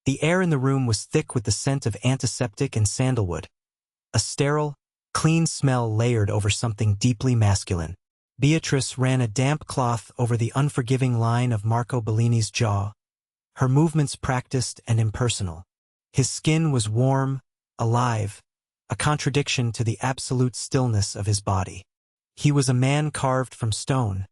The air in the room was thick with the scent of antiseptic and sandalwood. A sterile, clean smell layered over something deeply masculine. Beatrice ran a damp cloth over the unforgiving line of Marco Bellini's jaw, her movements practiced and impersonal. His skin was warm, alive, a contradiction to the absolute stillness of his body. He was a man carved from stone,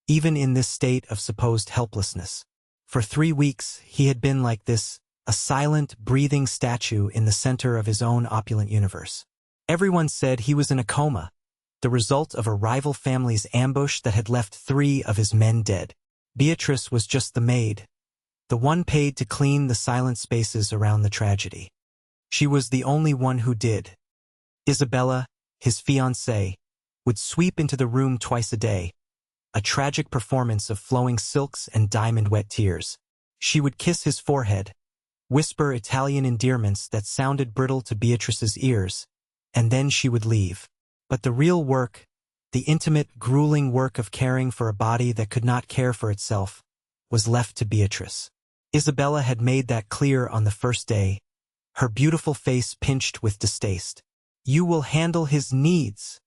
even in this state of supposed helplessness. For 3 weeks he had been like this, a silent, breathing statue in the center of his own opulent universe. Everyone said he was in a coma, the result of a rival family's ambush that had left 3 of his men dead. Beatrice was just the maid, the one paid to clean the silent spaces around the tragedy. She was the only one who did. Isabella, his fiancée, would sweep into the room twice a day, a tragic performance of flowing silks and diamond-wet tears. She would kiss his forehead, whisper Italian endearments that sounded brittle to Beatrice's ears, and then she would leave. But the real work, the intimate, grueling work of caring for a body that could not care for itself, was left to Beatrice. Isabella had made that clear on the first day, her beautiful face pinched with distaste. "You will handle his needs,"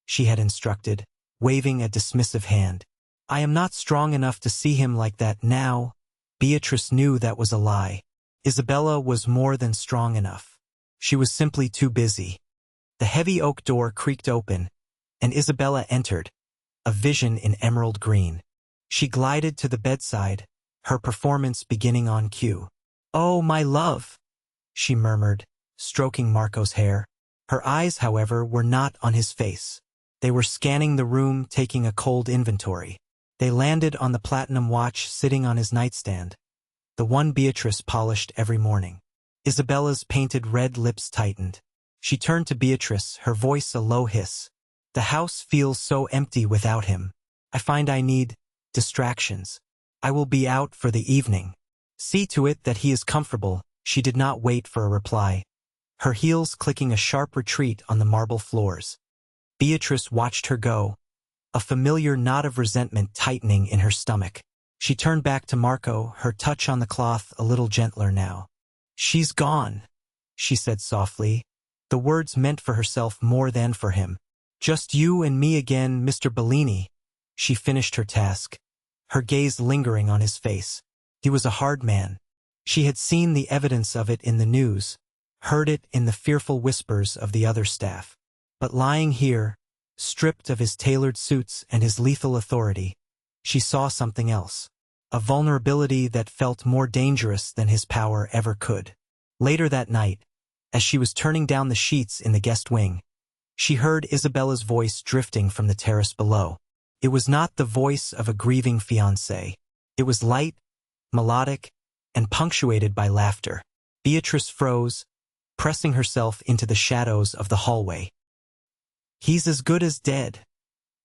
she had instructed, waving a dismissive hand. "I am not strong enough to see him like that now." Beatrice knew that was a lie. Isabella was more than strong enough. She was simply too busy. The heavy oak door creaked open, and Isabella entered, a vision in emerald green. She glided to the bedside, her performance beginning on cue. "Oh, my love," she murmured, stroking Marco's hair. Her eyes, however, were not on his face. They were scanning the room, taking a cold inventory. They landed on the platinum watch sitting on his nightstand, the one Beatrice polished every morning. Isabella's painted red lips tightened. She turned to Beatrice, her voice a low hiss. "The house feels so empty without him. I find I need distractions. I will be out for the evening. See to it that he is comfortable." She did not wait for a reply, her heels clicking a sharp retreat on the marble floors. Beatrice watched her go, a familiar knot of resentment tightening in her stomach. She turned back to Marco, her touch on the cloth a little gentler now. "She's gone," she said softly, the words meant for herself more than for him. "Just you and me again, Mr. Bellini." She finished her task, her gaze lingering on his face. He was a hard man. She had seen the evidence of it in the news, heard it in the fearful whispers of the other staff. But lying here, stripped of his tailored suits and his lethal authority, she saw something else, a vulnerability that felt more dangerous than his power ever could. Later that night, as she was turning down the sheets in the guest wing, she heard Isabella's voice drifting from the terrace below. It was not the voice of a grieving fiancé. It was light, melodic, and punctuated by laughter. Beatrice froze, pressing herself into the shadows of the hallway. "He's as good as dead,"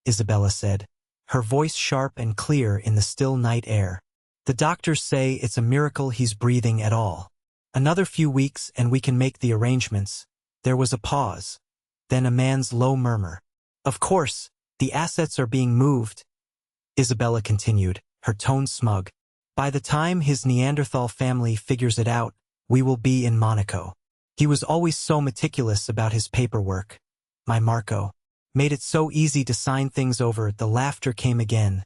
Isabella said, her voice sharp and clear in the still night air. "The doctors say it's a miracle he's breathing at all. Another few weeks and we can make the arrangements." There was a pause, then a man's low murmur. "Of course, the assets are being moved," Isabella continued, her tone smug. "By the time his Neanderthal family figures it out, we will be in Monaco. He was always so meticulous about his paperwork. My Marco. Made it so easy to sign things over." The laughter came again,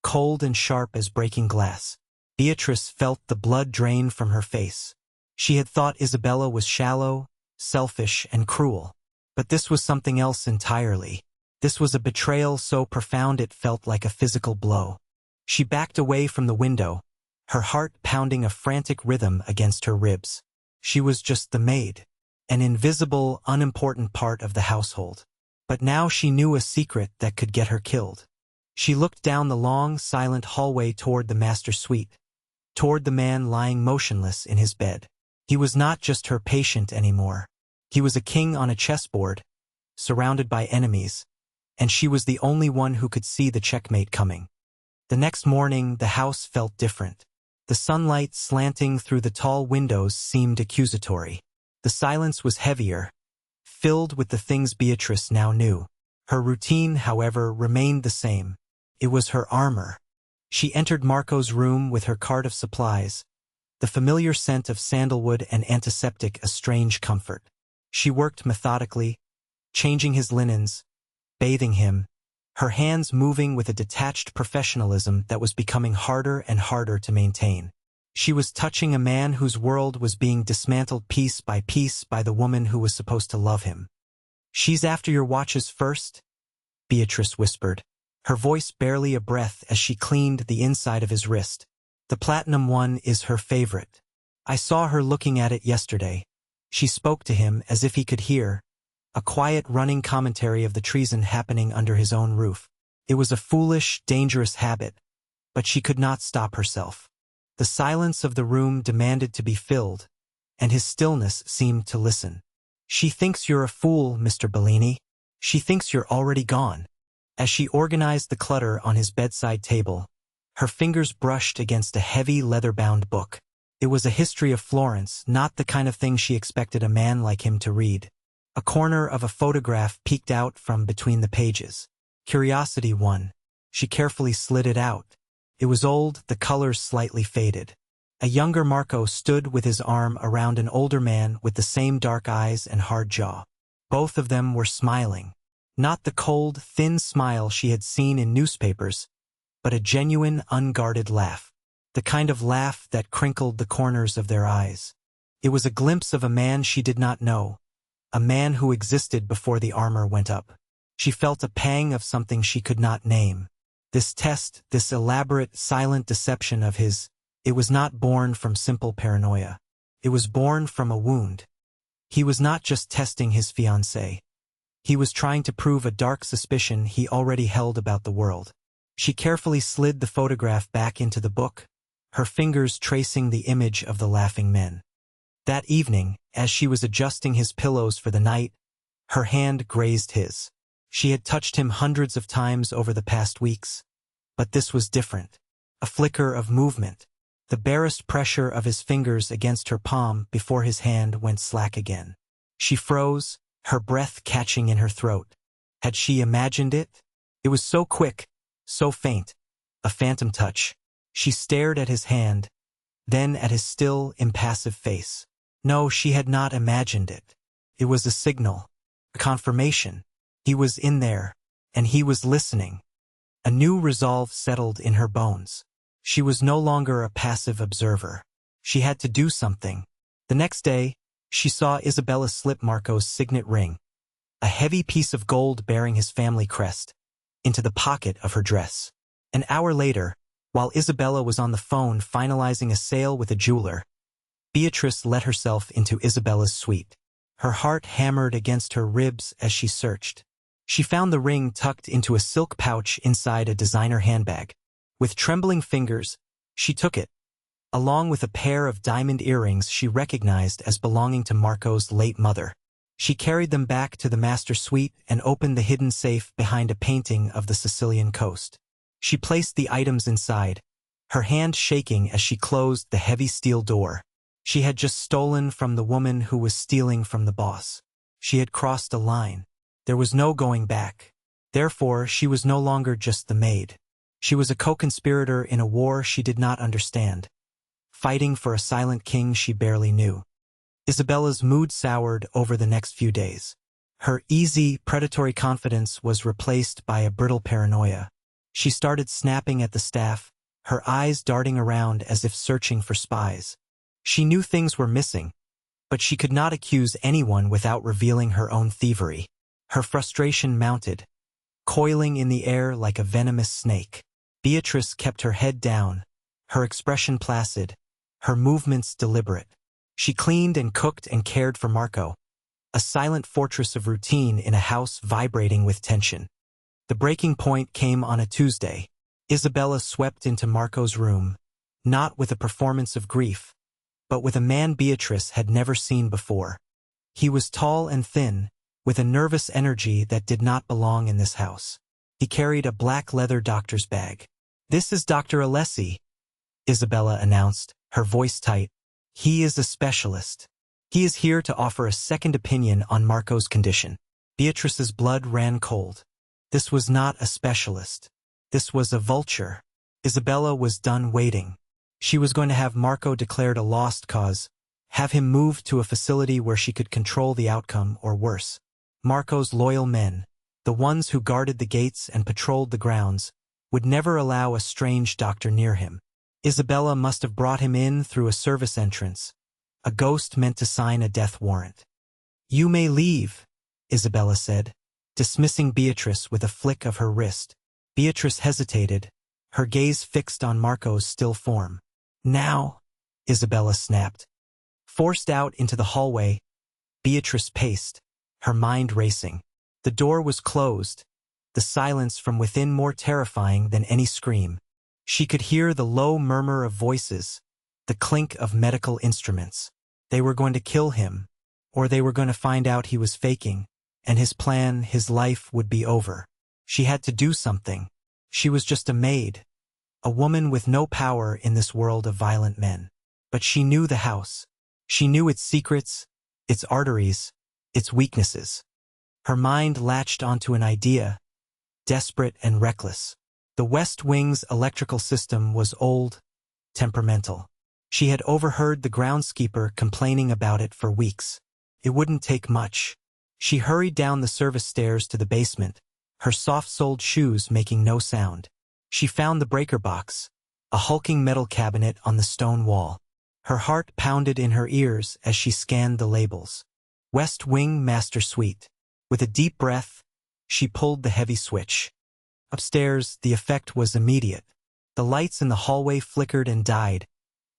cold and sharp as breaking glass. Beatrice felt the blood drain from her face. She had thought Isabella was shallow, selfish, and cruel. But this was something else entirely. This was a betrayal so profound it felt like a physical blow. She backed away from the window, her heart pounding a frantic rhythm against her ribs. She was just the maid, an invisible, unimportant part of the household. But now she knew a secret that could get her killed. She looked down the long, silent hallway toward the master suite, toward the man lying motionless in his bed. He was not just her patient anymore. He was a king on a chessboard, surrounded by enemies, and she was the only one who could see the checkmate coming. The next morning, the house felt different. The sunlight slanting through the tall windows seemed accusatory. The silence was heavier, filled with the things Beatrice now knew. Her routine, however, remained the same. It was her armor. She entered Marco's room with her cart of supplies, the familiar scent of sandalwood and antiseptic a strange comfort. She worked methodically, changing his linens, bathing him, her hands moving with a detached professionalism that was becoming harder and harder to maintain. She was touching a man whose world was being dismantled piece by the woman who was supposed to love him. "She's after your watches first?" Beatrice whispered, her voice barely a breath as she cleaned the inside of his wrist. "The platinum one is her favorite. I saw her looking at it yesterday." She spoke to him as if he could hear, a quiet running commentary of the treason happening under his own roof. It was a foolish, dangerous habit, but she could not stop herself. The silence of the room demanded to be filled, and his stillness seemed to listen. "She thinks you're a fool, Mr. Bellini. She thinks you're already gone." As she organized the clutter on his bedside table, her fingers brushed against a heavy leather-bound book. It was a history of Florence, not the kind of thing she expected a man like him to read. A corner of a photograph peeked out from between the pages. Curiosity won. She carefully slid it out. It was old, the colors slightly faded. A younger Marco stood with his arm around an older man with the same dark eyes and hard jaw. Both of them were smiling. Not the cold, thin smile she had seen in newspapers, but a genuine, unguarded laugh. The kind of laugh that crinkled the corners of their eyes. It was a glimpse of a man she did not know, a man who existed before the armor went up. She felt a pang of something she could not name. This test, this elaborate, silent deception of his, it was not born from simple paranoia. It was born from a wound. He was not just testing his fiancée. He was trying to prove a dark suspicion he already held about the world. She carefully slid the photograph back into the book, her fingers tracing the image of the laughing men. That evening, as she was adjusting his pillows for the night, her hand grazed his. She had touched him hundreds of times over the past weeks, but this was different. A flicker of movement, the barest pressure of his fingers against her palm before his hand went slack again. She froze, her breath catching in her throat. Had she imagined it? It was so quick, so faint, a phantom touch. She stared at his hand, then at his still, impassive face. No, she had not imagined it. It was a signal, a confirmation. He was in there, and he was listening. A new resolve settled in her bones. She was no longer a passive observer. She had to do something. The next day, she saw Isabella slip Marco's signet ring, a heavy piece of gold bearing his family crest, into the pocket of her dress. An hour later, while Isabella was on the phone finalizing a sale with a jeweler, Beatrice let herself into Isabella's suite. Her heart hammered against her ribs as she searched. She found the ring tucked into a silk pouch inside a designer handbag. With trembling fingers, she took it, along with a pair of diamond earrings she recognized as belonging to Marco's late mother. She carried them back to the master suite and opened the hidden safe behind a painting of the Sicilian coast. She placed the items inside, her hand shaking as she closed the heavy steel door. She had just stolen from the woman who was stealing from the boss. She had crossed a line. There was no going back. Therefore, she was no longer just the maid. She was a co-conspirator in a war she did not understand, fighting for a silent king she barely knew. Isabella's mood soured over the next few days. Her easy, predatory confidence was replaced by a brittle paranoia. She started snapping at the staff, her eyes darting around as if searching for spies. She knew things were missing, but she could not accuse anyone without revealing her own thievery. Her frustration mounted, coiling in the air like a venomous snake. Beatrice kept her head down, her expression placid, her movements deliberate. She cleaned and cooked and cared for Marco, a silent fortress of routine in a house vibrating with tension. The breaking point came on a Tuesday. Isabella swept into Marco's room, not with a performance of grief, but with a man Beatrice had never seen before. He was tall and thin, with a nervous energy that did not belong in this house. He carried a black leather doctor's bag. "This is Dr. Alessi," Isabella announced, her voice tight. "He is a specialist. He is here to offer a second opinion on Marco's condition." Beatrice's blood ran cold. This was not a specialist. This was a vulture. Isabella was done waiting. She was going to have Marco declared a lost cause, have him moved to a facility where she could control the outcome, or worse. Marco's loyal men, the ones who guarded the gates and patrolled the grounds, would never allow a strange doctor near him. Isabella must have brought him in through a service entrance, a ghost meant to sign a death warrant. "You may leave," Isabella said, dismissing Beatrice with a flick of her wrist. Beatrice hesitated, her gaze fixed on Marco's still form. "Now," Isabella snapped. Forced out into the hallway, Beatrice paced, her mind racing. The door was closed, the silence from within more terrifying than any scream. She could hear the low murmur of voices, the clink of medical instruments. They were going to kill him, or they were going to find out he was faking, and his plan, his life, would be over. She had to do something. She was just a maid, a woman with no power in this world of violent men. But she knew the house. She knew its secrets, its arteries, its weaknesses. Her mind latched onto an idea, desperate and reckless. The West Wing's electrical system was old, temperamental. She had overheard the groundskeeper complaining about it for weeks. It wouldn't take much. She hurried down the service stairs to the basement, her soft-soled shoes making no sound. She found the breaker box, a hulking metal cabinet on the stone wall. Her heart pounded in her ears as she scanned the labels. West Wing Master Suite. With a deep breath, she pulled the heavy switch. Upstairs, the effect was immediate. The lights in the hallway flickered and died,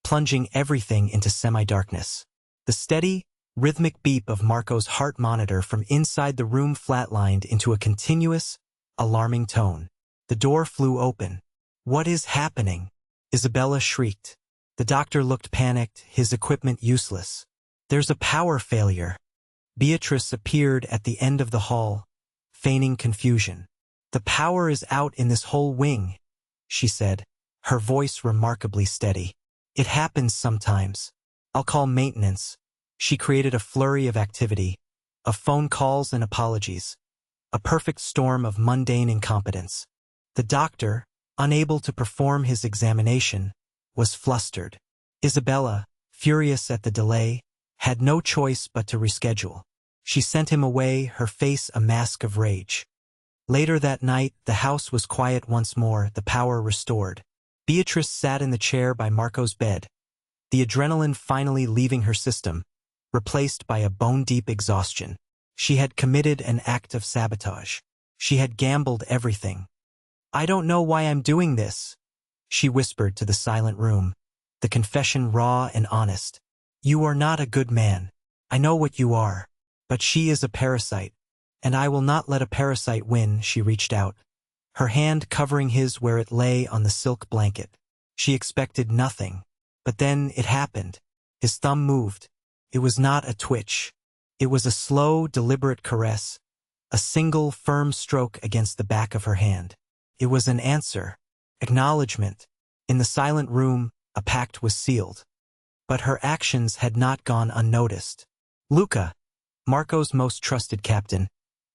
plunging everything into semi-darkness. The steady, rhythmic beep of Marco's heart monitor from inside the room flatlined into a continuous, alarming tone. The door flew open. "What is happening?" Isabella shrieked. The doctor looked panicked, his equipment useless. "There's a power failure." Beatrice appeared at the end of the hall, feigning confusion. "The power is out in this whole wing," she said, her voice remarkably steady. "It happens sometimes. I'll call maintenance." She created a flurry of activity, of phone calls and apologies, a perfect storm of mundane incompetence. The doctor, unable to perform his examination, was flustered. Isabella, furious at the delay, had no choice but to reschedule. She sent him away, her face a mask of rage. Later that night, the house was quiet once more, the power restored. Beatrice sat in the chair by Marco's bed, the adrenaline finally leaving her system, replaced by a bone-deep exhaustion. She had committed an act of sabotage. She had gambled everything. "I don't know why I'm doing this," she whispered to the silent room, the confession raw and honest. "You are not a good man. I know what you are. But she is a parasite, and I will not let a parasite win." She reached out, her hand covering his where it lay on the silk blanket. She expected nothing, but then it happened. His thumb moved. It was not a twitch. It was a slow, deliberate caress, a single, firm stroke against the back of her hand. It was an answer, acknowledgement. In the silent room, a pact was sealed. But her actions had not gone unnoticed. Luca, Marco's most trusted captain,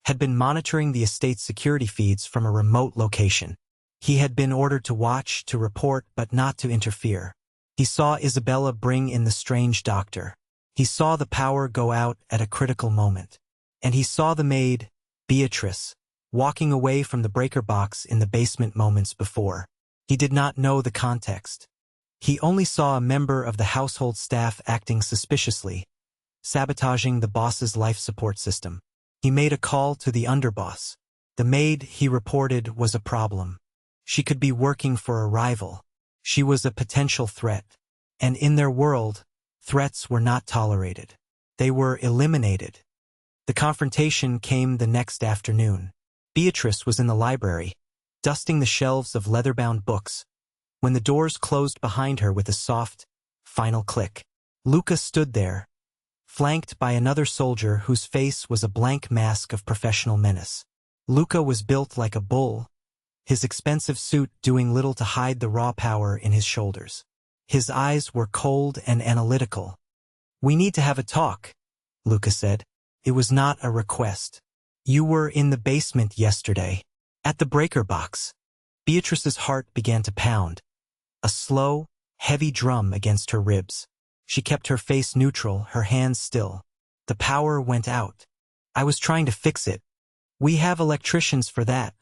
had been monitoring the estate's security feeds from a remote location. He had been ordered to watch, to report, but not to interfere. He saw Isabella bring in the strange doctor. He saw the power go out at a critical moment. And he saw the maid, Beatrice, walking away from the breaker box in the basement moments before. He did not know the context. He only saw a member of the household staff acting suspiciously, sabotaging the boss's life support system. He made a call to the underboss. The maid, he reported, was a problem. She could be working for a rival. She was a potential threat. And in their world, threats were not tolerated. They were eliminated. The confrontation came the next afternoon. Beatrice was in the library, dusting the shelves of leather-bound books, when the doors closed behind her with a soft, final click. Luca stood there, flanked by another soldier whose face was a blank mask of professional menace. Luca was built like a bull, his expensive suit doing little to hide the raw power in his shoulders. His eyes were cold and analytical. "We need to have a talk," Luca said. It was not a request. "You were in the basement yesterday, at the breaker box." Beatrice's heart began to pound. A slow, heavy drum against her ribs. She kept her face neutral, her hands still. The power went out. I was trying to fix it. We have electricians for that,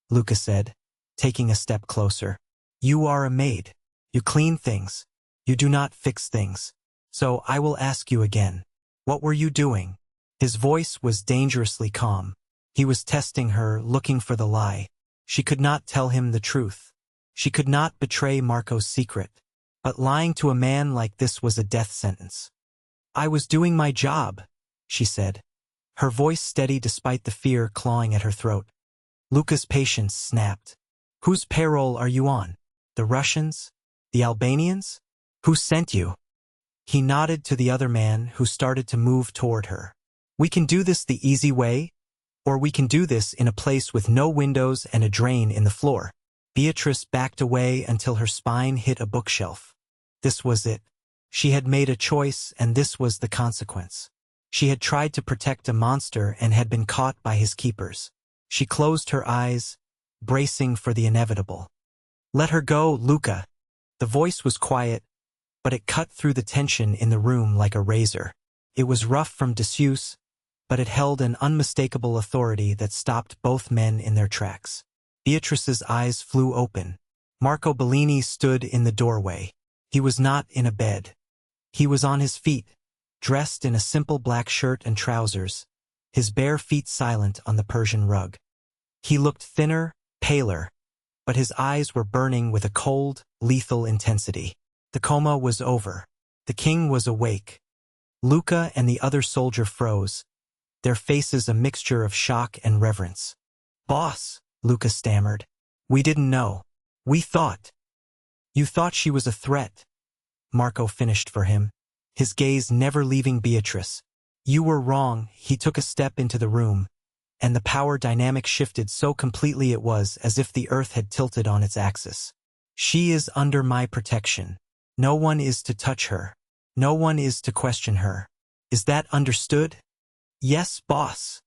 Luca said, taking a step closer. You are a maid. You clean things. You do not fix things. So I will ask you again. What were you doing? His voice was dangerously calm. He was testing her, looking for the lie. She could not tell him the truth. She could not betray Marco's secret. But lying to a man like this was a death sentence. I was doing my job, she said, her voice steady despite the fear clawing at her throat. Luca's patience snapped. Whose payroll are you on? The Russians? The Albanians? Who sent you? He nodded to the other man who started to move toward her. We can do this the easy way, or we can do this in a place with no windows and a drain in the floor. Beatrice backed away until her spine hit a bookshelf. This was it. She had made a choice, and this was the consequence. She had tried to protect a monster and had been caught by his keepers. She closed her eyes, bracing for the inevitable. Let her go, Luca. The voice was quiet, but it cut through the tension in the room like a razor. It was rough from disuse, but it held an unmistakable authority that stopped both men in their tracks. Beatrice's eyes flew open. Marco Bellini stood in the doorway. He was not in a bed. He was on his feet, dressed in a simple black shirt and trousers, his bare feet silent on the Persian rug. He looked thinner, paler, but his eyes were burning with a cold, lethal intensity. The coma was over. The king was awake. Luca and the other soldier froze, their faces a mixture of shock and reverence. Boss, Luca stammered. We didn't know. We thought. You thought she was a threat. Marco finished for him, his gaze never leaving Beatrice. You were wrong. He took a step into the room, and the power dynamic shifted so completely it was as if the earth had tilted on its axis. She is under my protection. No one is to touch her. No one is to question her. Is that understood? Yes, boss,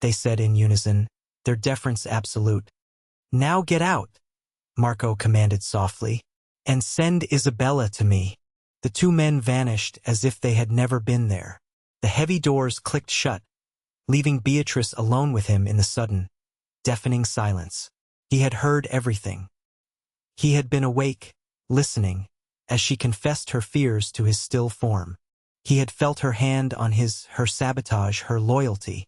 they said in unison, their deference absolute. Now get out, Marco commanded softly, and send Isabella to me. The two men vanished as if they had never been there. The heavy doors clicked shut, leaving Beatrice alone with him in the sudden, deafening silence. He had heard everything. He had been awake, listening, as she confessed her fears to his still form. He had felt her hand on her sabotage, her loyalty.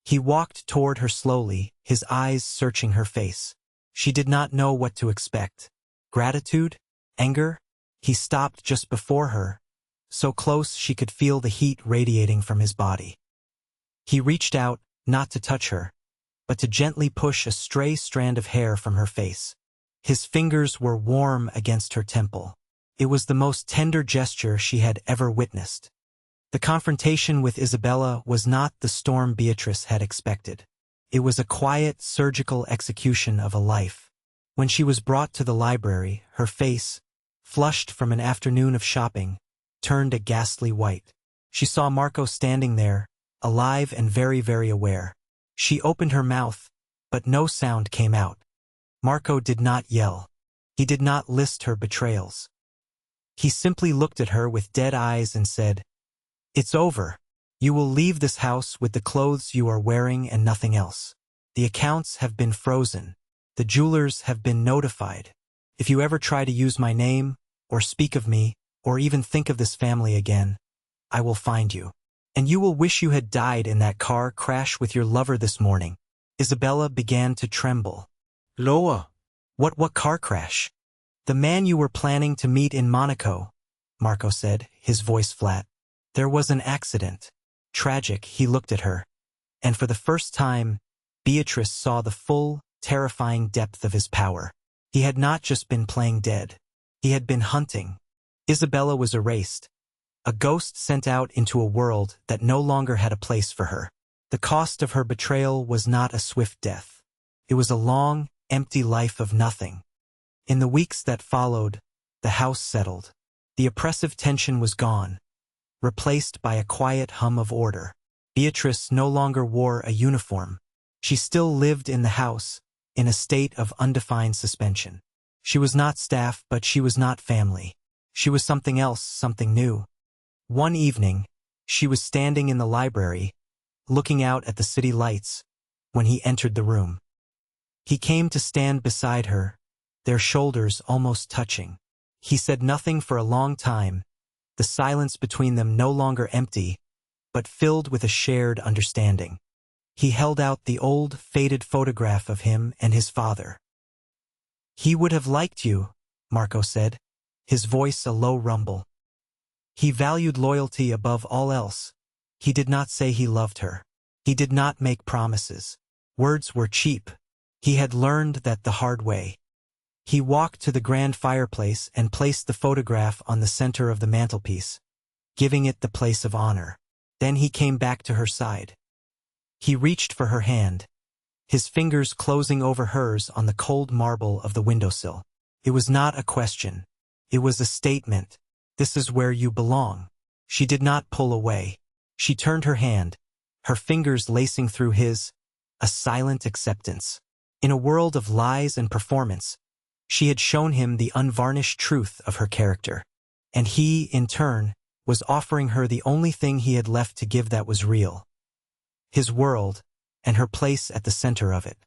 He walked toward her slowly, his eyes searching her face. She did not know what to expect. Gratitude? Anger? He stopped just before her, so close she could feel the heat radiating from his body. He reached out, not to touch her, but to gently push a stray strand of hair from her face. His fingers were warm against her temple. It was the most tender gesture she had ever witnessed. The confrontation with Isabella was not the storm Beatrice had expected. It was a quiet, surgical execution of a life. When she was brought to the library, her face, flushed from an afternoon of shopping, turned a ghastly white. She saw Marco standing there, alive and very, very aware. She opened her mouth, but no sound came out. Marco did not yell. He did not list her betrayals. He simply looked at her with dead eyes and said, "It's over. You will leave this house with the clothes you are wearing and nothing else. The accounts have been frozen. The jewelers have been notified. If you ever try to use my name, or speak of me, or even think of this family again, I will find you. And you will wish you had died in that car crash with your lover this morning." Isabella began to tremble. "Loa. What car crash?" "The man you were planning to meet in Monaco," Marco said, his voice flat. "There was an accident." Tragic, he looked at her. And for the first time, Beatrice saw the full, terrifying depth of his power. He had not just been playing dead. He had been hunting. Isabella was erased. A ghost sent out into a world that no longer had a place for her. The cost of her betrayal was not a swift death. It was a long, empty life of nothing. In the weeks that followed, the house settled. The oppressive tension was gone, replaced by a quiet hum of order. Beatrice no longer wore a uniform. She still lived in the house, in a state of undefined suspension. She was not staff, but she was not family. She was something else, something new. One evening, she was standing in the library, looking out at the city lights, when he entered the room. He came to stand beside her, their shoulders almost touching. He said nothing for a long time, the silence between them no longer empty, but filled with a shared understanding. He held out the old, faded photograph of him and his father. "He would have liked you," Marco said, his voice a low rumble. He valued loyalty above all else. He did not say he loved her. He did not make promises. Words were cheap. He had learned that the hard way. He walked to the grand fireplace and placed the photograph on the center of the mantelpiece, giving it the place of honor. Then he came back to her side. He reached for her hand, his fingers closing over hers on the cold marble of the windowsill. It was not a question. It was a statement. "This is where you belong." She did not pull away. She turned her hand, her fingers lacing through his, a silent acceptance. In a world of lies and performance, she had shown him the unvarnished truth of her character. And he, in turn, was offering her the only thing he had left to give that was real. His world, and her place at the center of it.